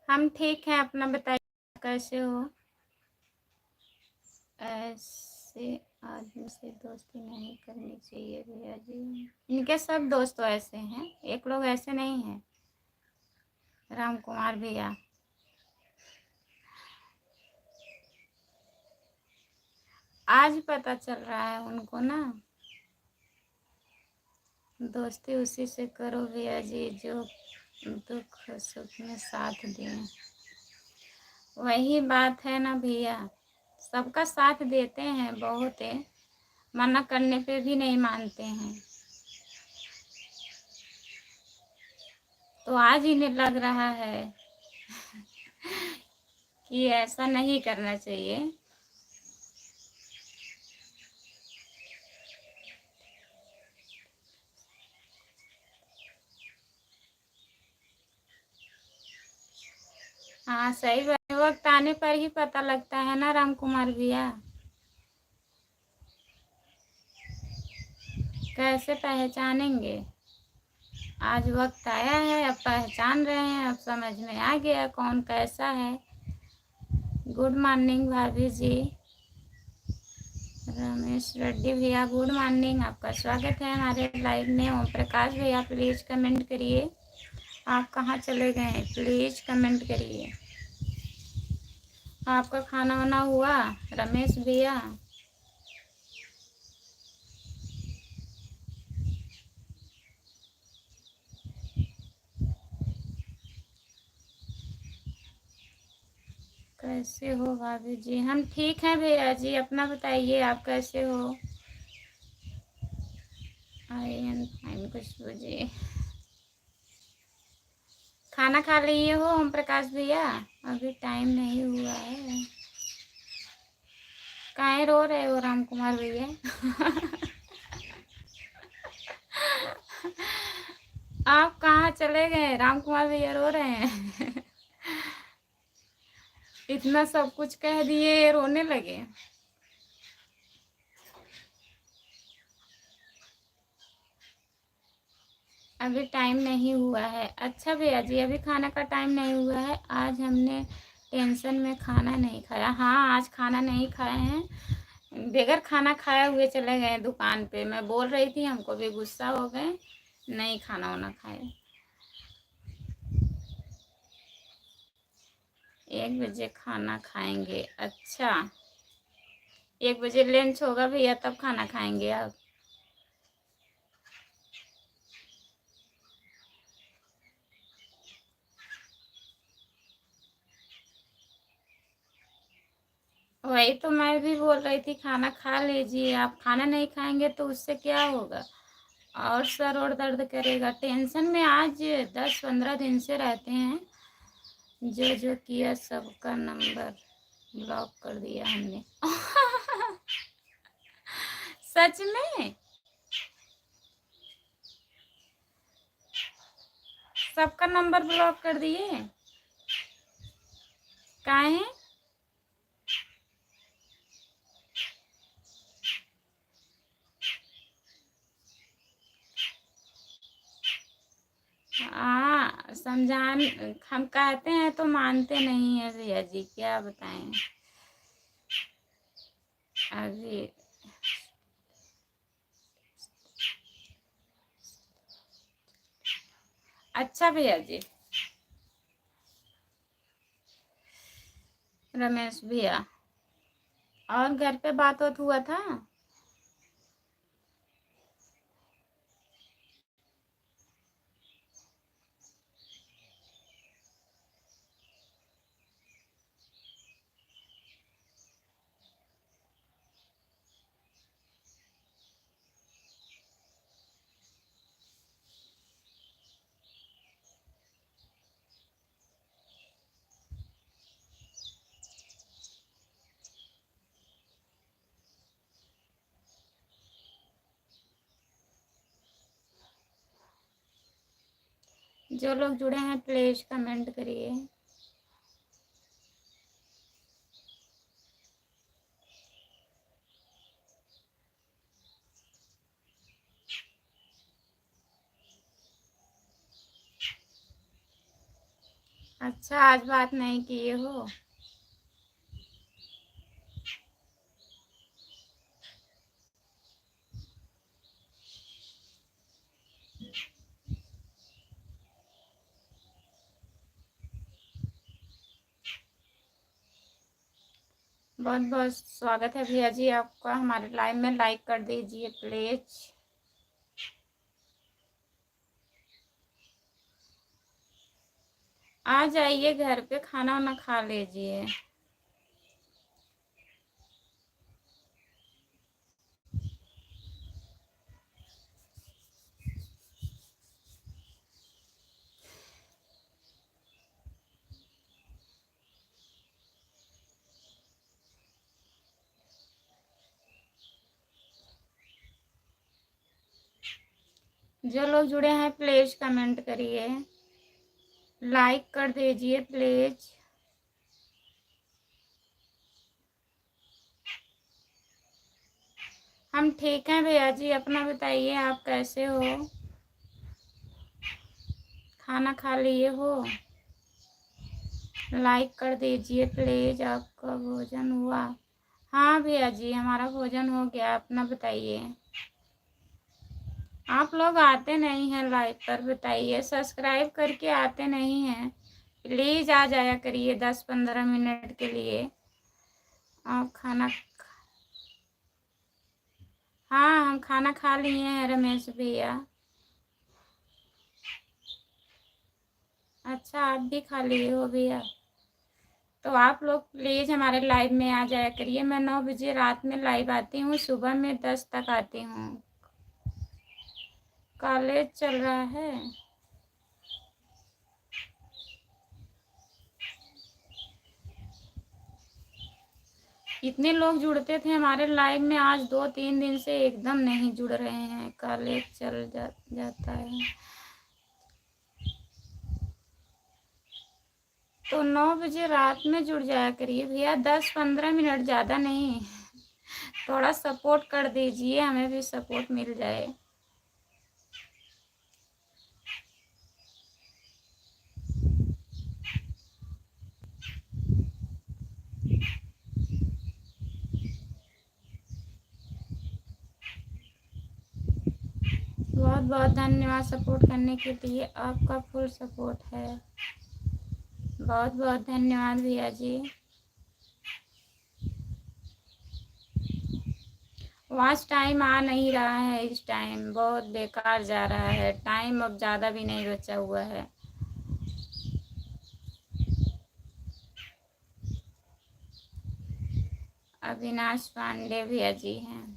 हम ठीक हैं, अपना बताइए कैसे हो? ऐसे आदमी से दोस्ती नहीं करनी चाहिए भैया जी। इनके सब दोस्त तो ऐसे हैं, एक लोग ऐसे नहीं हैं। राम कुमार भैया, आज पता चल रहा है उनको ना। दोस्ती उसी से करो भैया जी जो दुख सुख में साथ दें। वही बात है ना भैया, सबका साथ देते हैं बहुत है, मना करने पे भी नहीं मानते हैं। तो आज इन्हें लग रहा है कि ऐसा नहीं करना चाहिए। हाँ सही बात, वक्त आने पर ही पता लगता है ना राम कुमार भैया। कैसे पहचानेंगे? आज वक्त आया है, अब पहचान रहे हैं, अब समझ में आ गया कौन कैसा है। गुड मॉर्निंग भाभी जी। रमेश रेड्डी भैया गुड मॉर्निंग, आपका स्वागत है हमारे लाइव में। ओम प्रकाश भैया प्लीज कमेंट करिए, आप कहाँ चले गए, प्लीज कमेंट करिए। आपका खाना वाना हुआ रमेश भैया? कैसे हो भाभी जी? हम ठीक हैं भैया जी, अपना बताइए आप कैसे हो? आई एम फाइन खुशबू जी। खाना खा लिए हो ओम प्रकाश भैया? अभी टाइम नहीं हुआ है। काहे रो रहे हो राम कुमार भैया? आप कहाँ चले गए? राम कुमार भैया रो रहे हैं। इतना सब कुछ कह दिए, ये रोने लगे। अभी टाइम नहीं हुआ है। अच्छा भैया जी, अभी खाना का टाइम नहीं हुआ है। आज हमने टेंशन में खाना नहीं खाया। हाँ आज खाना नहीं खाए हैं, बगैर खाना खाए हुए चले गए दुकान पे। मैं बोल रही थी, हमको भी गुस्सा हो गए, नहीं खाना वाना खाए। 1 बजे खाना खाएंगे? अच्छा 1 बजे लंच होगा भैया, तब खाना खाएंगे आप? वही तो मैं भी बोल रही थी, खाना खा लीजिए। आप खाना नहीं खाएंगे तो उससे क्या होगा, और सर और दर्द करेगा। टेंशन में आज 10-15 दिन से रहते हैं। जो जो किया सबका नंबर ब्लॉक कर दिया हमने। सच में सबका नंबर ब्लॉक कर दिए? काहे? हाँ समझान, हम कहते हैं तो मानते नहीं है भैया जी, क्या बताएं अभी। अच्छा भैया जी। रमेश भैया, और घर पे बात होत हुआ था? जो लोग जुड़े हैं प्लीज कमेंट करिए। अच्छा, आज बात नहीं किए हो? बहुत बहुत स्वागत है भैया जी आपका हमारे लाइव में। लाइक कर दीजिए प्लीज। आ जाइए घर पे, खाना वाना खा लीजिए। जो लोग जुड़े हैं प्लीज कमेंट करिए, लाइक कर दीजिए प्लीज। हम ठीक हैं भैया जी, अपना बताइए आप कैसे हो? खाना खा लिए हो? लाइक कर दीजिए प्लीज। आपका भोजन हुआ? हाँ भैया जी, हमारा भोजन हो गया। अपना बताइए। आप लोग आते नहीं हैं लाइव पर, बताइए। सब्सक्राइब करके आते नहीं हैं, प्लीज आ जाया करिए 10-15 मिनट के लिए। आप खाना, हाँ हम खाना खा लिए हैं रमेश भैया। अच्छा, आप भी खा लिए हो भैया? तो आप लोग प्लीज़ हमारे लाइव में आ जाया करिए। मैं 9 बजे रात में लाइव आती हूँ, सुबह में 10 तक आती हूँ। कॉलेज चल रहा है। इतने लोग जुड़ते थे हमारे लाइव में, आज 2-3 दिन से एकदम नहीं जुड़ रहे हैं। कॉलेज चल जाता है। तो 9 बजे रात में जुड़ जाया करिए भैया, 10-15 मिनट, ज़्यादा नहीं। थोड़ा सपोर्ट कर दीजिए, हमें भी सपोर्ट मिल जाए। बहुत बहुत धन्यवाद सपोर्ट करने के लिए, आपका फुल सपोर्ट है। बहुत बहुत धन्यवाद भैया जी। वॉच टाइम आ नहीं रहा है इस टाइम, बहुत बेकार जा रहा है टाइम, अब ज़्यादा भी नहीं बचा हुआ है। अविनाश पांडे भैया जी हैं।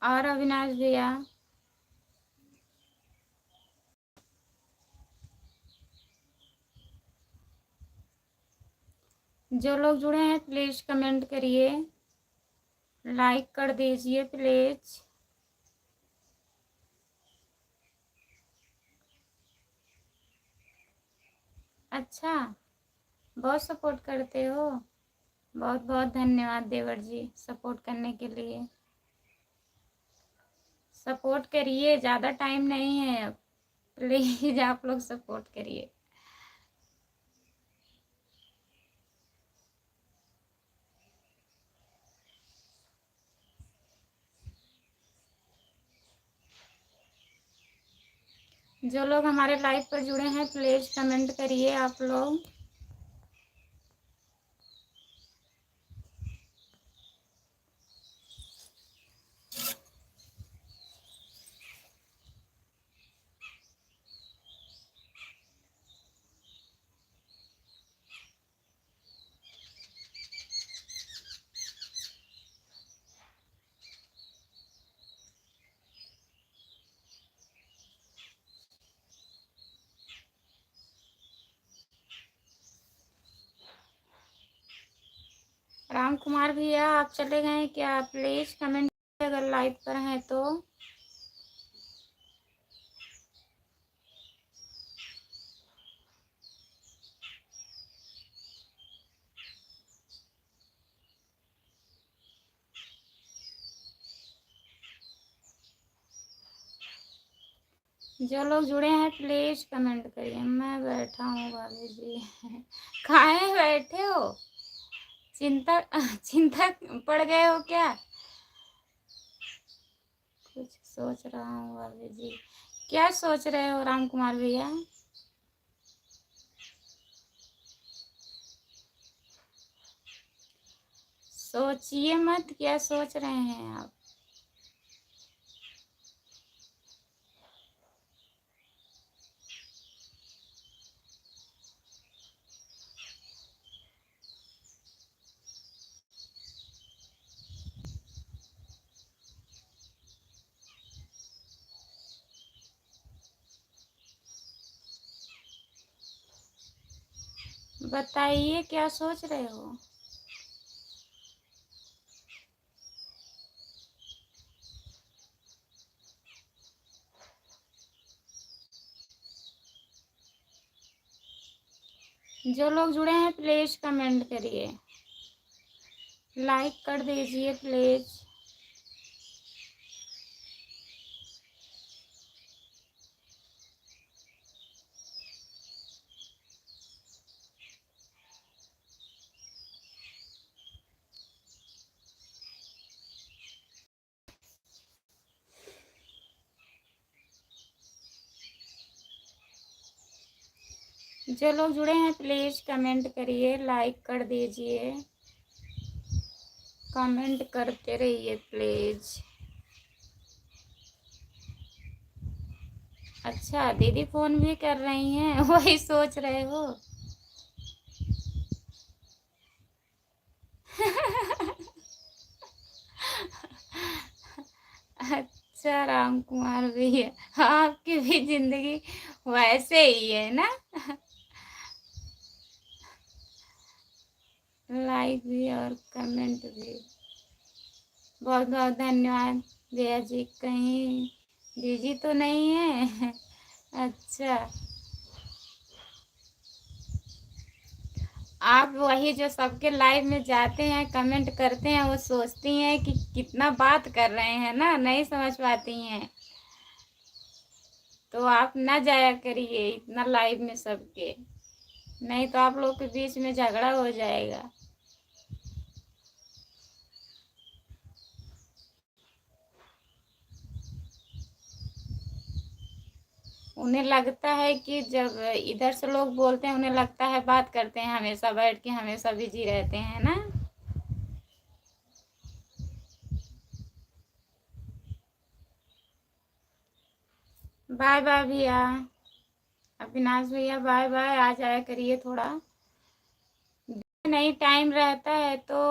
और अविनाश भैया, जो लोग जुड़े हैं प्लीज़ कमेंट करिए, लाइक कर दीजिए प्लीज़। अच्छा, बहुत सपोर्ट करते हो। बहुत बहुत धन्यवाद देवर जी सपोर्ट करने के लिए। सपोर्ट करिए, ज़्यादा टाइम नहीं है अब, प्लीज़ आप लोग सपोर्ट करिए। जो लोग हमारे लाइव पर जुड़े हैं प्लीज़ कमेंट करिए आप लोग। राम कुमार भैया आप चले गए क्या? प्लीज कमेंट अगर लाइव पर हैं तो। जो लोग जुड़े हैं प्लीज कमेंट करिए। मैं बैठा हूँ भाभी जी। कहाँ बैठे हो? चिंता चिंता पड़ गए हो क्या? कुछ सोच रहा हूँ भाभी जी। क्या सोच रहे हो राम कुमार भैया? सोचिए मत, क्या सोच रहे हैं आप? बताइए क्या सोच रहे हो? जो लोग जुड़े हैं प्लीज कमेंट करिए, लाइक कर दीजिए प्लीज। जो लोग जुड़े हैं प्लीज कमेंट करिए, लाइक कर दीजिए, कमेंट करते रहिए प्लीज। अच्छा दीदी फोन भी कर रही हैं। वही सोच रहे हो? अच्छा राम कुमार भैया आपकी भी जिंदगी वैसे ही है ना। लाइक भी और कमेंट भी। बहुत बहुत धन्यवाद भैया जी। कहीं बिजी तो नहीं है? अच्छा आप वही जो सबके लाइव में जाते हैं कमेंट करते हैं, वो सोचती हैं कि कितना बात कर रहे हैं ना, नहीं समझ पाती हैं। तो आप ना जाया करिए इतना लाइव में सबके, नहीं तो आप लोग के बीच में झगड़ा हो जाएगा। उन्हें लगता है कि जब इधर से लोग बोलते हैं उन्हें लगता है बात करते हैं, हमेशा बैठ के हमेशा बिजी रहते हैं ना। बाय बाय भैया, अविनाश भैया बाय बाय। आ जाया करिए थोड़ा, नहीं टाइम रहता है तो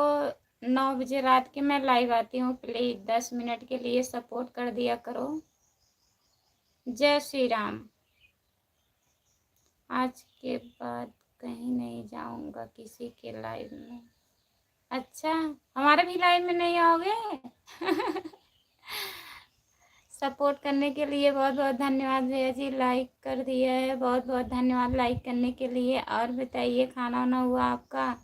9 बजे रात के मैं लाइव आती हूँ। प्लीज 10 मिनट के लिए सपोर्ट कर दिया करो। जय श्री राम। आज के बाद कहीं नहीं जाऊंगा किसी के लाइव में। अच्छा हमारे भी लाइव में नहीं आओगे? सपोर्ट करने के लिए बहुत बहुत धन्यवाद भैया जी। लाइक कर दिया है, बहुत बहुत धन्यवाद लाइक करने के लिए। और बताइए खाना वाना हुआ आपका?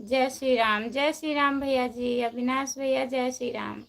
जय श्री राम, जय श्री राम भैया जी। अविनाश भैया जय श्री राम।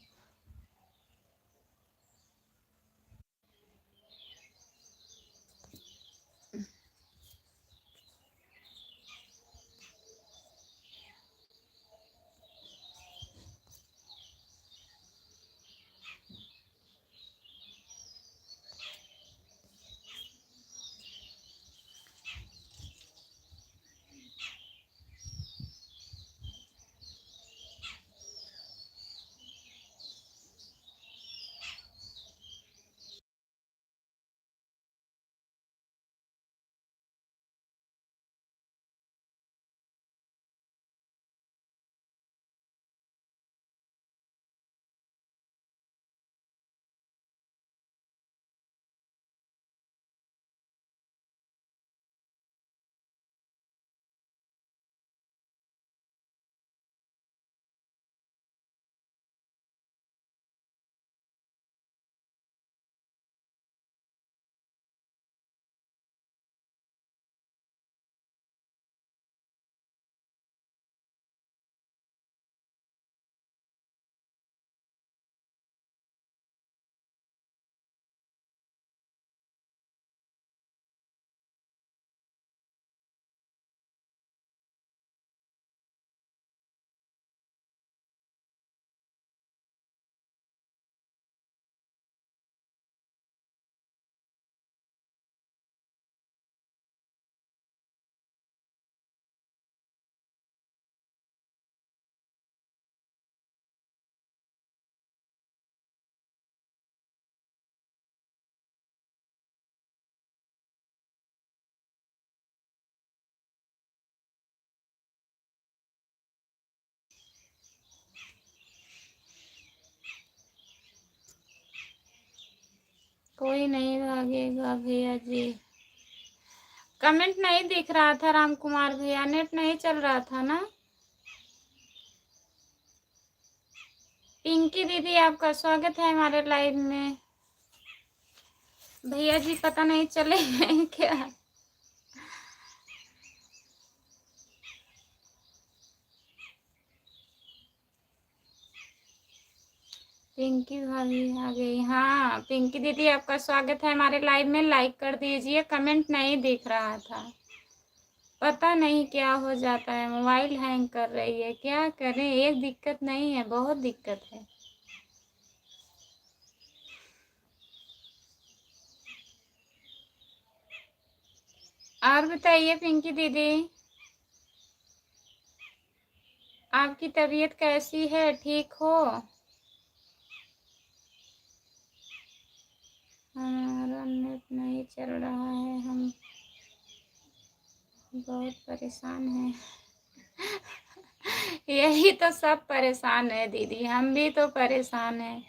कोई नहीं भागेगा भैया जी। कमेंट नहीं दिख रहा था राम कुमार भैया, नेट नहीं चल रहा था ना। पिंकी दीदी आपका स्वागत है हमारे लाइव में। भैया जी पता नहीं चले हैं क्या? पिंकी भाभी आ गई। हाँ पिंकी दीदी आपका स्वागत है हमारे लाइव में, लाइक कर दीजिए। कमेंट नहीं दिख रहा था, पता नहीं क्या हो जाता है, मोबाइल हैंग कर रही है, क्या करें। एक दिक्कत नहीं है, बहुत दिक्कत है। और बताइए पिंकी दीदी, आपकी तबीयत कैसी है, ठीक हो? हमारा नेट नहीं चल रहा है, हम बहुत परेशान हैं। यही तो सब परेशान है दीदी, हम भी तो परेशान हैं।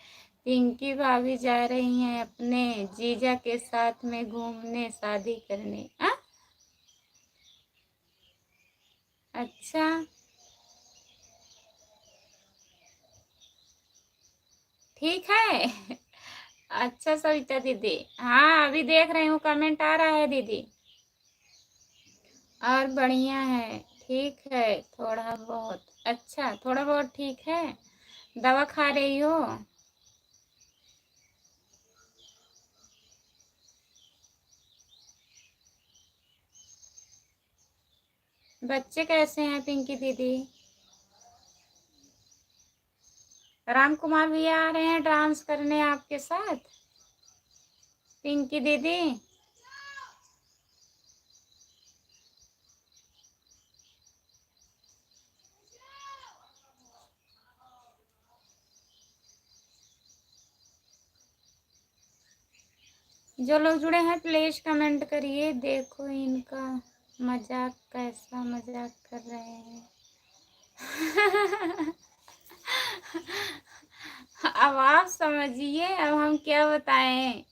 पिंकी भाभी जा रही हैं अपने जीजा के साथ में घूमने, शादी करने। अच्छा ठीक है। अच्छा सविता दीदी, हाँ अभी देख रही हूँ, कमेंट आ रहा है दीदी। और बढ़िया है, ठीक है थोड़ा बहुत। अच्छा थोड़ा बहुत ठीक है, दवा खा रही हो? बच्चे कैसे हैं पिंकी दीदी? राम कुमार भैया आ रहे हैं डांस करने आपके साथ? पिंकी दीदी जो लोग जुड़े हैं प्लीज कमेंट करिए। देखो इनका मजाक, कैसा मजाक कर रहे हैं। अब आप समझिए, अब हम क्या बताएं।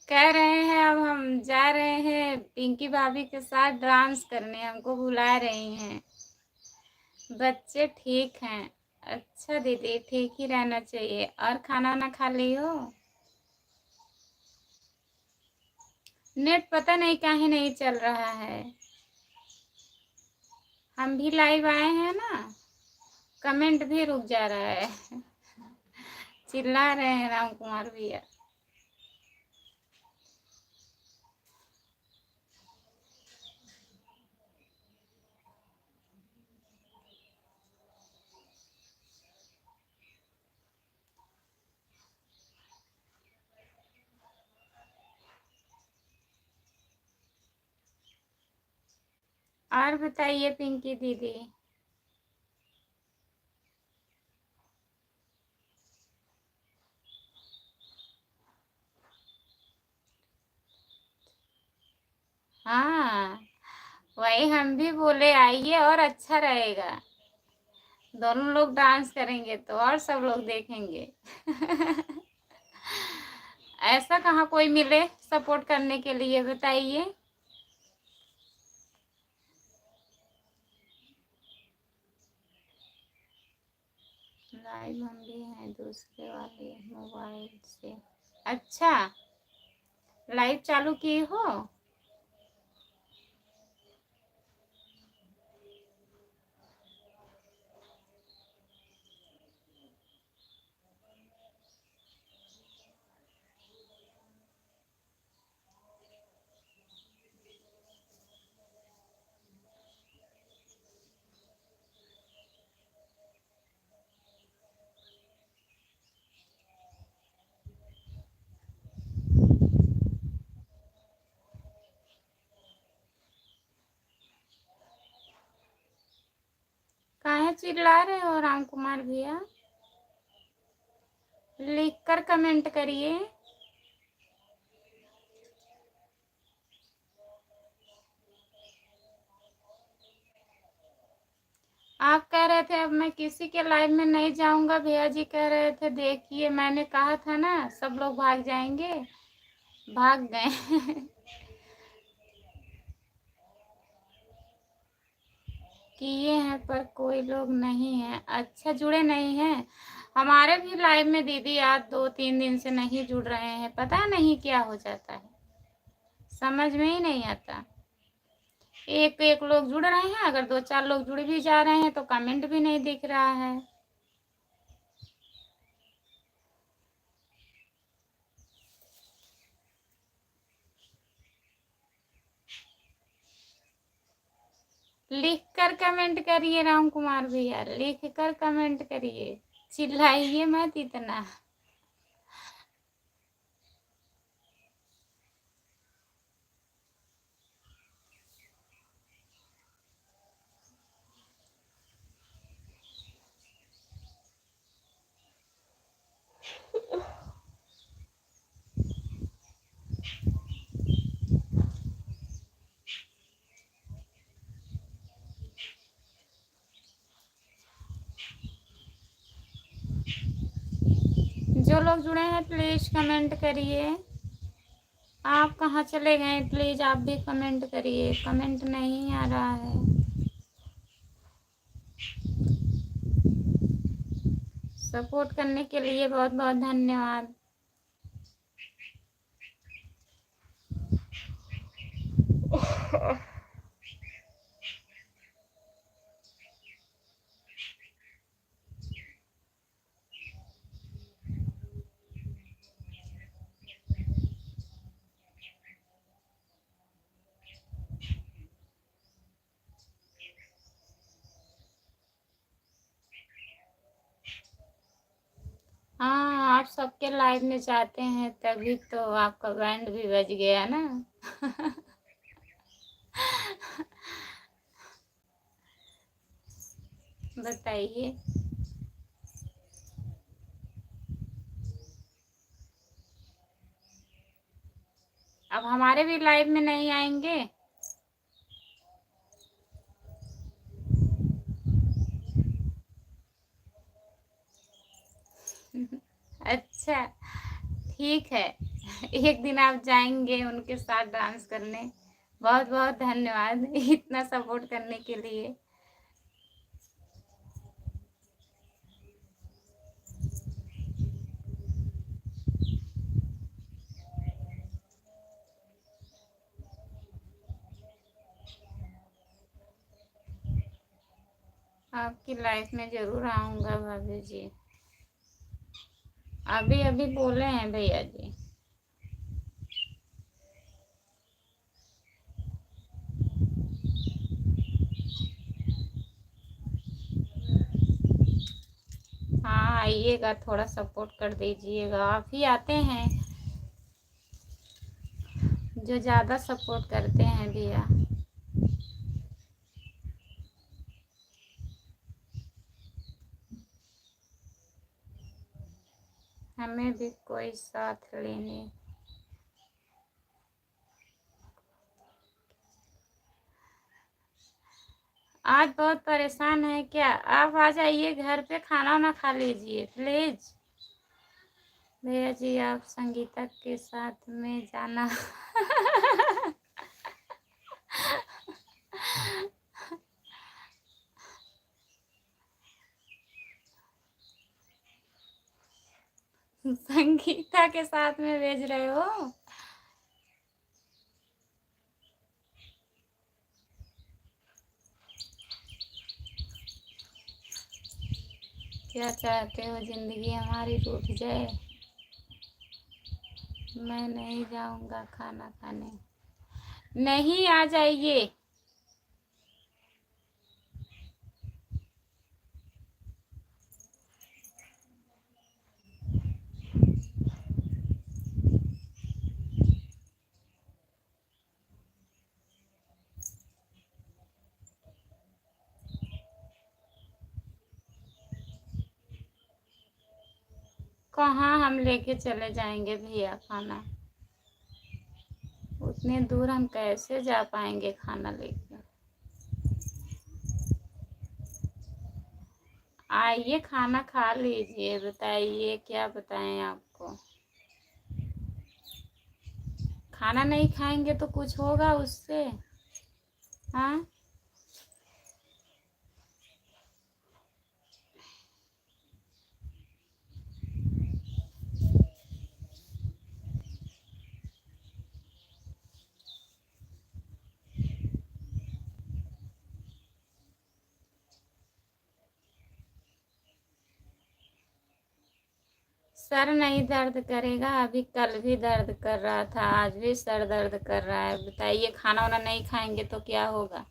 कह रहे हैं अब हम जा रहे हैं पिंकी भाभी के साथ डांस करने, हमको बुला रही हैं। बच्चे ठीक हैं? अच्छा दीदी ठीक ही रहना चाहिए। और खाना ना खा ली हो? नेट पता नहीं काहे नहीं चल रहा है। हम भी लाइव आए हैं ना, कमेंट भी रुक जा रहा है। चिल्ला रहे हैं राम कुमार भैया। और बताइए पिंकी दीदी। हाँ वही हम भी बोले आइए और अच्छा रहेगा, दोनों लोग डांस करेंगे तो और सब लोग देखेंगे। ऐसा कहाँ कोई मिले सपोर्ट करने के लिए, बताइए। लाइव हम भी हैं दूसरे वाले मोबाइल से। अच्छा लाइव चालू की हो? काहे चिल्ला रहे हो राम कुमार भैया? लिख कर कमेंट करिए। आप कह रहे रहे थे, अब मैं किसी के लाइव में नहीं जाऊंगा। भैया जी कह रहे थे देखिए, मैंने कहा था ना सब लोग भाग जाएंगे, भाग गए। किए हैं पर कोई लोग नहीं है। अच्छा, जुड़े नहीं हैं। हमारे भी लाइव में दीदी आज 2-3 दिन से नहीं जुड़ रहे हैं, पता नहीं क्या हो जाता है, समझ में ही नहीं आता। एक एक लोग जुड़ रहे हैं, अगर 2-4 लोग जुड़ भी जा रहे हैं तो कमेंट भी नहीं दिख रहा है। लिख कर कमेंट करिए राम कुमार भैया, लिख कर कमेंट करिए, चिल्लाइए मत इतना। जो लोग जुड़े हैं प्लीज कमेंट करिए। आप कहाँ चले गए, प्लीज आप भी कमेंट करिए, कमेंट नहीं आ रहा है। सपोर्ट करने के लिए बहुत बहुत धन्यवाद। हाँ, आप सबके लाइव में जाते हैं तभी तो आपका बैंड भी बज गया ना। बताइए। अब हमारे भी लाइव में नहीं आएंगे। अच्छा, ठीक है। एक दिन आप जाएंगे उनके साथ डांस करने। बहुत बहुत धन्यवाद इतना सपोर्ट करने के लिए। आपकी लाइफ में जरूर आऊंगा भाभी जी। अभी अभी बोले हैं भैया जी। हाँ आइएगा, थोड़ा सपोर्ट कर दीजिएगा। आप ही आते हैं जो ज़्यादा सपोर्ट करते हैं भैया। हमें भी कोई साथ लेने। आज बहुत परेशान है क्या? आप आ जाइए घर पे, खाना वाना खा लीजिए प्लीज। भैया जी आप संगीता के साथ में जाना। संगीता के साथ में भेज रहे हो? क्या चाहते हो जिंदगी हमारी रूठ जाए? मैं नहीं जाऊंगा खाना खाने। नहीं, आ जाइए। कहाँ हम लेके चले जाएंगे भैया खाना? उतने दूर हम कैसे जा पाएंगे खाना लेके? आइए खाना खा लीजिए, बताइए क्या बताएं आपको। खाना नहीं खाएंगे तो कुछ होगा उससे? हाँ, सर नहीं दर्द करेगा, अभी कल भी दर्द कर रहा था, आज भी सर दर्द कर रहा है। बताइए खाना वाना नहीं खाएंगे तो क्या होगा?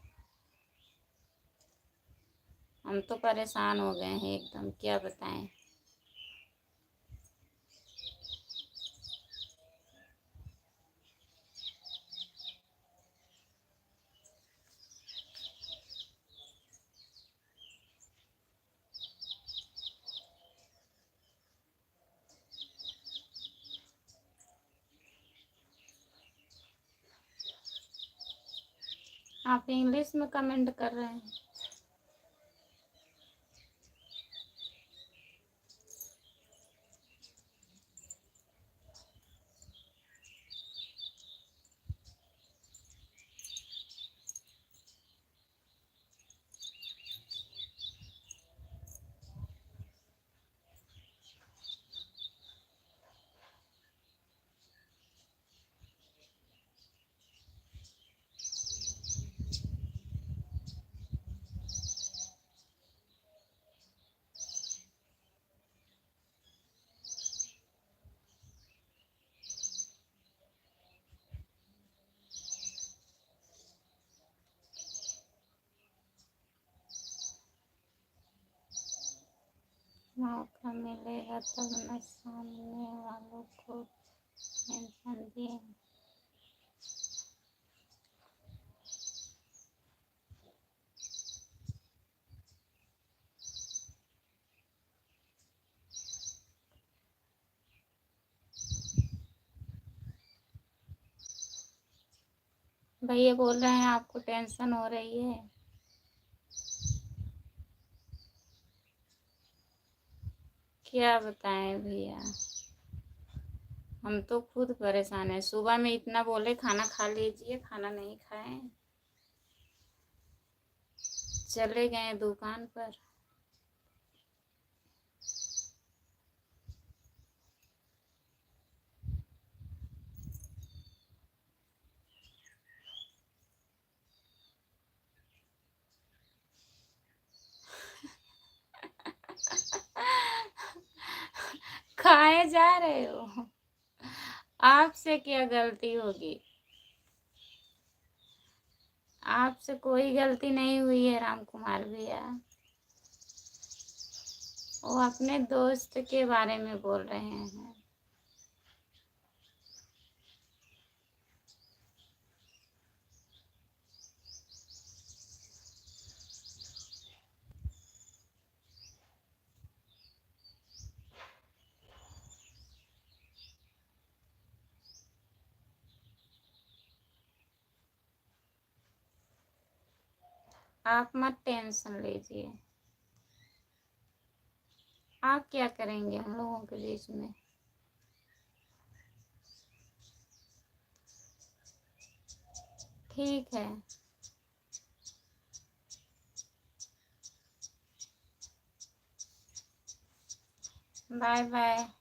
हम तो परेशान हो गए हैं एकदम, क्या बताएं। आप इंग्लिश में कमेंट कर रहे हैं? मौका मिलेगा तब न सामने वालों को टेंशन दिए। भैया बोल रहे हैं आपको टेंशन हो रही है। क्या बताएं भैया, हम तो खुद परेशान हैं। सुबह में इतना बोले खाना खा लीजिए, खाना नहीं खाए, चले गए दुकान पर। खाए जा रहे हो? आपसे क्या गलती होगी? आपसे कोई गलती नहीं हुई है राम कुमार भैया। वो अपने दोस्त के बारे में बोल रहे हैं। आप मत टेंशन लीजिए। आप क्या करेंगे हम लोगों के बीच में? ठीक है। Bye bye.